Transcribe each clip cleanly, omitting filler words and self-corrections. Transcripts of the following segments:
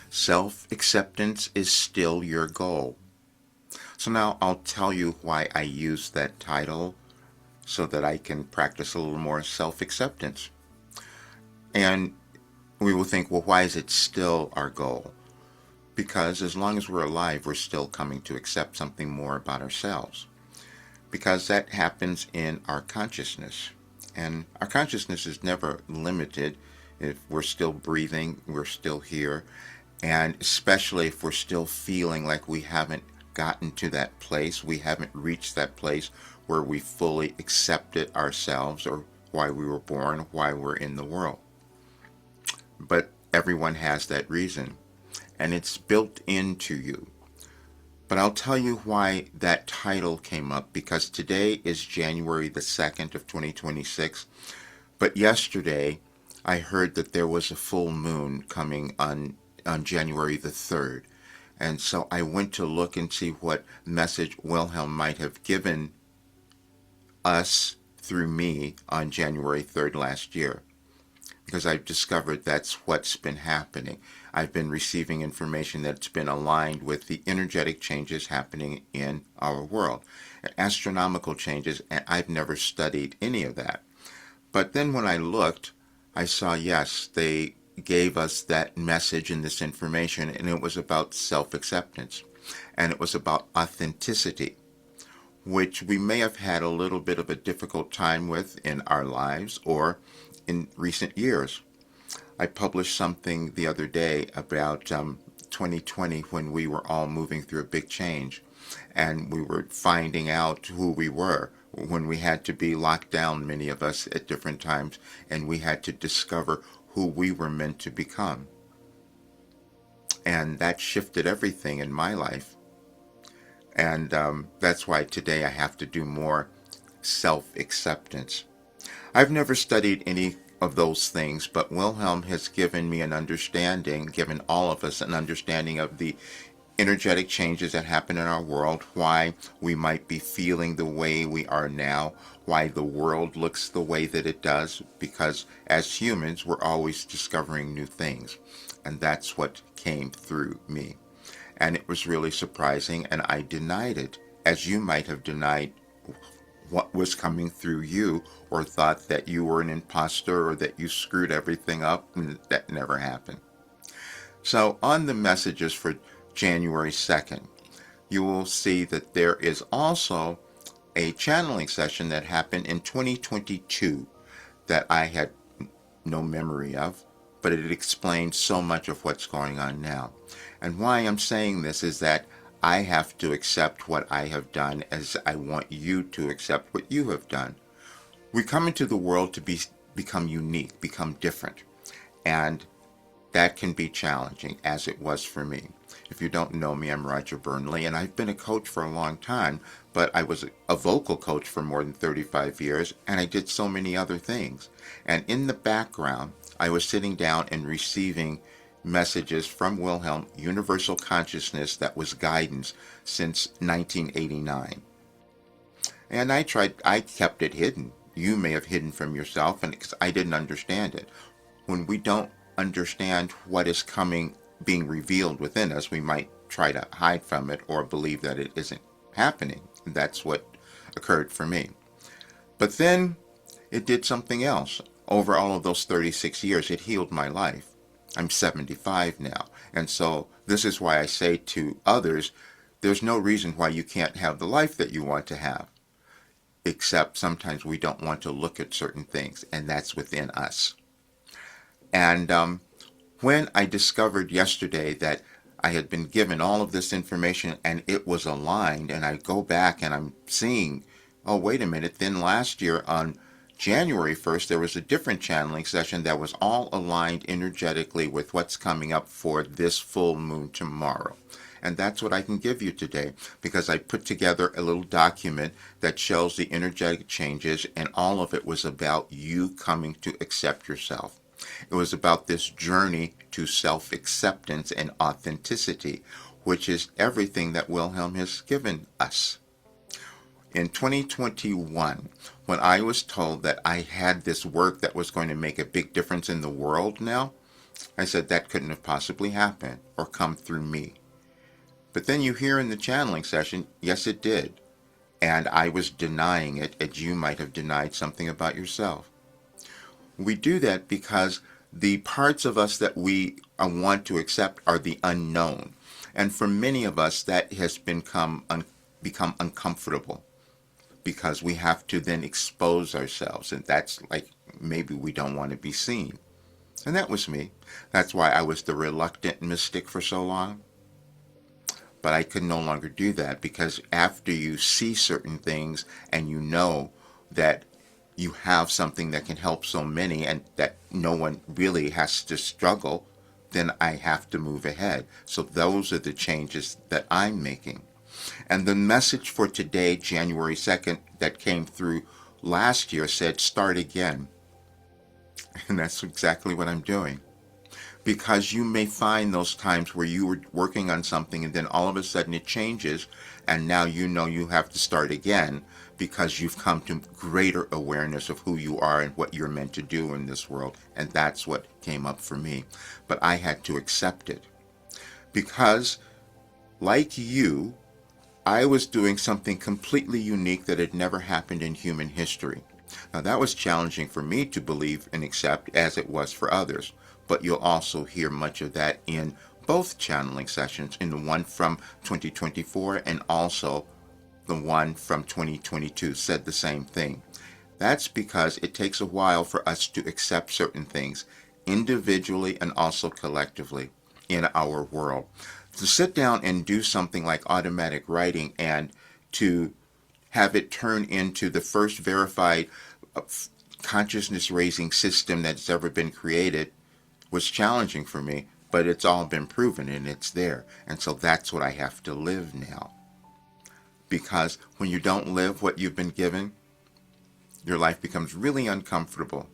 Self-acceptance is still your goal. So now I'll tell you why I use that title so that I can practice a little more self-acceptance. And we will think, well, why is it still our goal? Because as long as we're alive, we're still coming to accept something more about ourselves. Because that happens in our consciousness. And our consciousness is never limited. If we're still breathing, we're still here. And especially if we're still feeling like we haven't gotten to that place, we haven't reached that place where we fully accepted ourselves or why we were born, why we're in the world. But everyone has that reason, and it's built into you. But I'll tell you why that title came up, because today is January the 2nd of 2026. But yesterday, I heard that there was a full moon coming on January the 3rd. And so I went to look and see what message Wilhelm might have given us through me on January 3rd last year. Because I've discovered that's what's been happening. I've been receiving information that's been aligned with the energetic changes happening in our world. Astronomical changes, and I've never studied any of that. But then when I looked, I saw, yes, they gave us that message and this information, and it was about self-acceptance. And it was about authenticity, which we may have had a little bit of a difficult time with in our lives or in recent years. I published something the other day about 2020, when we were all moving through a big change and we were finding out who we were, when we had to be locked down, many of us at different times, and we had to discover who we were meant to become. And that shifted everything in my life. And that's why today I have to do more self-acceptance. I've never studied any of those things, but Wilhelm has given me an understanding, given all of us an understanding of the energetic changes that happen in our world, why we might be feeling the way we are now, why the world looks the way that it does, because as humans, we're always discovering new things. And that's what came through me. And it was really surprising, and I denied it, as you might have denied what was coming through you, or thought that you were an imposter or that you screwed everything up, and that never happened. So on the messages for January 2nd, you will see that there is also a channeling session that happened in 2022 that I had no memory of, but it explains so much of what's going on now. And why I'm saying this is that I have to accept what I have done, as I want you to accept what you have done. We come into the world to become unique, become different. And that can be challenging, as it was for me. If you don't know me, I'm Roger Burnley, and I've been a coach for a long time, but I was a vocal coach for more than 35 years, and I did so many other things. And in the background, I was sitting down and receiving messages from Wilhelm, universal consciousness that was guidance since 1989. And I kept it hidden. You may have hidden from yourself, and because I didn't understand it. When we don't understand what is being revealed within us, we might try to hide from it or believe that it isn't happening. And that's what occurred for me. But then it did something else. Over all of those 36 years, it healed my life. I'm 75 now. And so this is why I say to others, there's no reason why you can't have the life that you want to have. Except sometimes we don't want to look at certain things, and that's within us. And when I discovered yesterday that I had been given all of this information and it was aligned, and I go back and I'm seeing, oh, wait a minute, then last year on January 1st, there was a different channeling session that was all aligned energetically with what's coming up for this full moon tomorrow. And that's what I can give you today, because I put together a little document that shows the energetic changes, and all of it was about you coming to accept yourself. It was about this journey to self-acceptance and authenticity, which is everything that Wilhelm has given us. In 2021, when I was told that I had this work that was going to make a big difference in the world now, I said that couldn't have possibly happened or come through me. But then you hear in the channeling session, yes, it did. And I was denying it as you might have denied something about yourself. We do that because the parts of us that we want to accept are the unknown. And for many of us, that has become uncomfortable because we have to then expose ourselves. And that's like maybe we don't want to be seen. And that was me. That's why I was the reluctant mystic for so long. But I could no longer do that because after you see certain things and you know that you have something that can help so many and that no one really has to struggle, then I have to move ahead. So those are the changes that I'm making. And the message for today, January 2nd, that came through last year said, start again. And that's exactly what I'm doing. Because you may find those times where you were working on something and then all of a sudden it changes and now you know you have to start again because you've come to greater awareness of who you are and what you're meant to do in this world. And that's what came up for me. But I had to accept it because, like you, I was doing something completely unique that had never happened in human history. Now that was challenging for me to believe and accept as it was for others. But you'll also hear much of that in both channeling sessions, in the one from 2024 and also the one from 2022 said the same thing. That's because it takes a while for us to accept certain things individually and also collectively in our world. To sit down and do something like automatic writing and to have it turn into the first verified consciousness raising system that's ever been created was challenging for me, but it's all been proven and it's there. And so that's what I have to live now. Because when you don't live what you've been given, your life becomes really uncomfortable.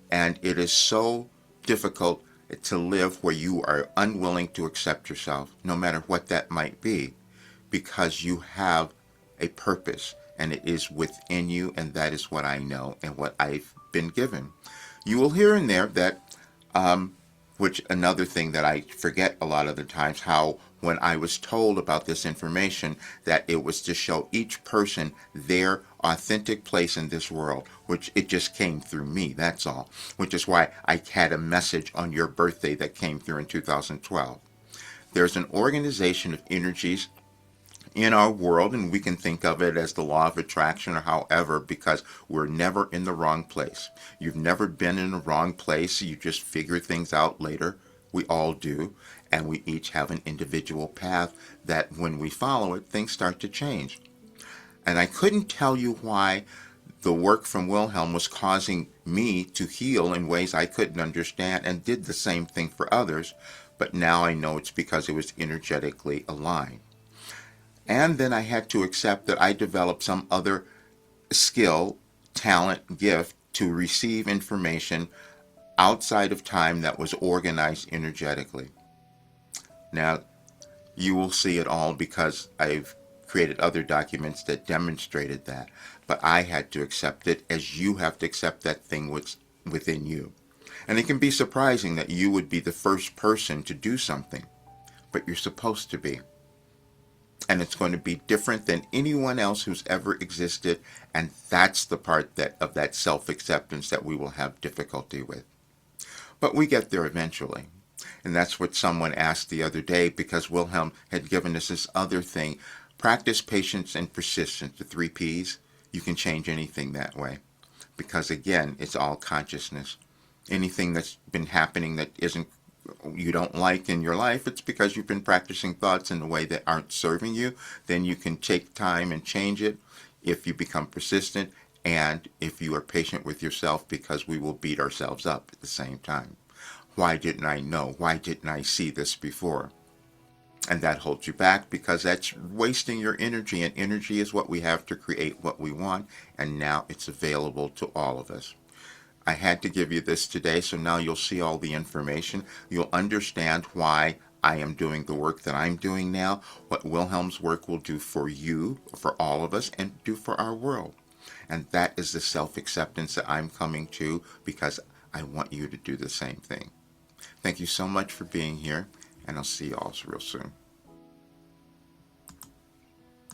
And it is so difficult to live where you are unwilling to accept yourself, no matter what that might be, because you have a purpose and it is within you, and that is what I know and what I've been given. You will hear in there that which another thing that I forget a lot of the times, how when I was told about this information that it was to show each person their authentic place in this world, which it just came through me, that's all, which is why I had a message on your birthday that came through in 2012. There's an organization of energies in our world, and we can think of it as the law of attraction or however, because we're never in the wrong place. You've never been in the wrong place. You just figure things out later. We all do. And we each have an individual path that when we follow it, things start to change. And I couldn't tell you why the work from Wilhelm was causing me to heal in ways I couldn't understand and did the same thing for others. But now I know it's because it was energetically aligned. And then I had to accept that I developed some other skill, talent, gift to receive information outside of time that was organized energetically. Now, you will see it all because I've created other documents that demonstrated that. But I had to accept it as you have to accept that thing within you. And it can be surprising that you would be the first person to do something, but you're supposed to be. And it's going to be different than anyone else who's ever existed. And that's the part of that self-acceptance that we will have difficulty with. But we get there eventually. And that's what someone asked the other day, because Wilhelm had given us this other thing. Practice, patience, and persistence, the 3 Ps. You can change anything that way. Because again, it's all consciousness. Anything that's been happening that you don't like in your life, it's because you've been practicing thoughts in a way that aren't serving you. Then you can take time and change it if you become persistent and if you are patient with yourself, because we will beat ourselves up at the same time. Why didn't I know? Why didn't I see this before? And that holds you back because that's wasting your energy, and energy is what we have to create what we want, and now it's available to all of us. I had to give you this today, so now you'll see all the information. You'll understand why I am doing the work that I'm doing now, what Wilhelm's work will do for you, for all of us, and do for our world. And that is the self-acceptance that I'm coming to, because I want you to do the same thing. Thank you so much for being here, and I'll see you all real soon.